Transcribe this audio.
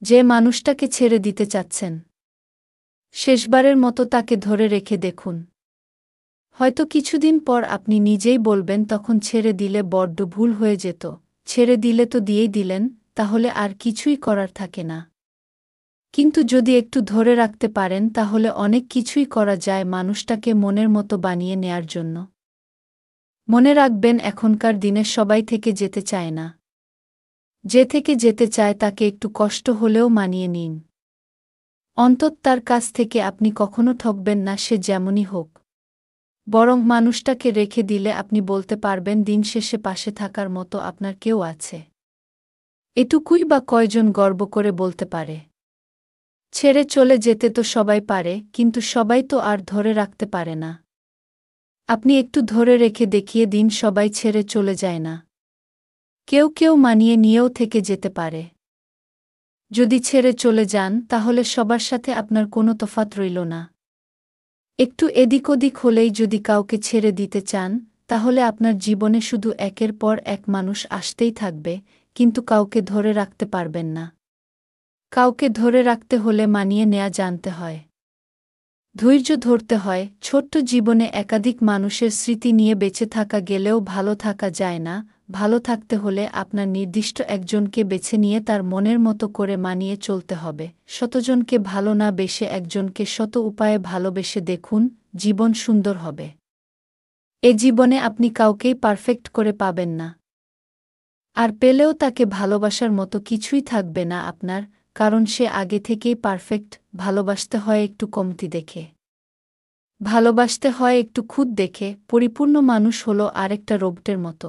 যে মানুষটাকে ছেড়ে দিতে চাচ্ছেন, শেষবারের মতো তাকে ধরে রেখে দেখুন। হয়তো কিছুদিন পর আপনি নিজেই বলবেন, তখন ছেড়ে দিলে বড্ড ভুল হয়ে যেত। ছেড়ে দিলে তো দিয়েই দিলেন, তাহলে আর কিছুই করার থাকে না। কিন্তু যদি একটু ধরে রাখতে পারেন, তাহলে অনেক কিছুই করা যায় মানুষটাকে মনের মতো বানিয়ে নেয়ার জন্য। মনে রাখবেন, এখনকার দিনে সবাই থেকে যেতে চায় না। যে থেকে যেতে চায় তাকে একটু কষ্ট হলেও মানিয়ে নিন। অন্তত তার কাছ থেকে আপনি কখনো ঠকবেন না, সে যেমনই হোক। বরং মানুষটাকে রেখে দিলে আপনি বলতে পারবেন, দিন শেষে পাশে থাকার মতো আপনার কেউ আছে। এটুকুই বা কয়জন গর্ব করে বলতে পারে? ছেড়ে চলে যেতে তো সবাই পারে, কিন্তু সবাই তো আর ধরে রাখতে পারে না। আপনি একটু ধরে রেখে দেখিয়ে দিন, সবাই ছেড়ে চলে যায় না। কেউ কেউ মানিয়ে নিয়েও থেকে যেতে পারে। যদি ছেড়ে চলে যান, তাহলে সবার সাথে আপনার কোনো তফাৎ রইল না। একটু এদিক ওদিক হলেই যদি কাউকে ছেড়ে দিতে চান, তাহলে আপনার জীবনে শুধু একের পর এক মানুষ আসতেই থাকবে, কিন্তু কাউকে ধরে রাখতে পারবেন না। কাউকে ধরে রাখতে হলে মানিয়ে নেয়া জানতে হয়, ধৈর্য ধরতে হয়। ছোট্ট জীবনে একাধিক মানুষের স্মৃতি নিয়ে বেঁচে থাকা গেলেও ভালো থাকা যায় না। ভালো থাকতে হলে আপনার নির্দিষ্ট একজনকে বেছে নিয়ে তার মনের মতো করে মানিয়ে চলতে হবে। শতজনকে ভালো না বেসে একজনকে শত উপায়ে ভালোবেসে দেখুন, জীবন সুন্দর হবে। এ জীবনে আপনি কাউকেই পারফেক্ট করে পাবেন না। আর পেলেও তাকে ভালোবাসার মতো কিছুই থাকবে না আপনার, কারণ সে আগে থেকেই পারফেক্ট। ভালোবাসতে হয় একটু কমতি দেখে, ভালোবাসতে হয় একটু খুঁত দেখে। পরিপূর্ণ মানুষ হলো আরেকটা রোবটের মতো।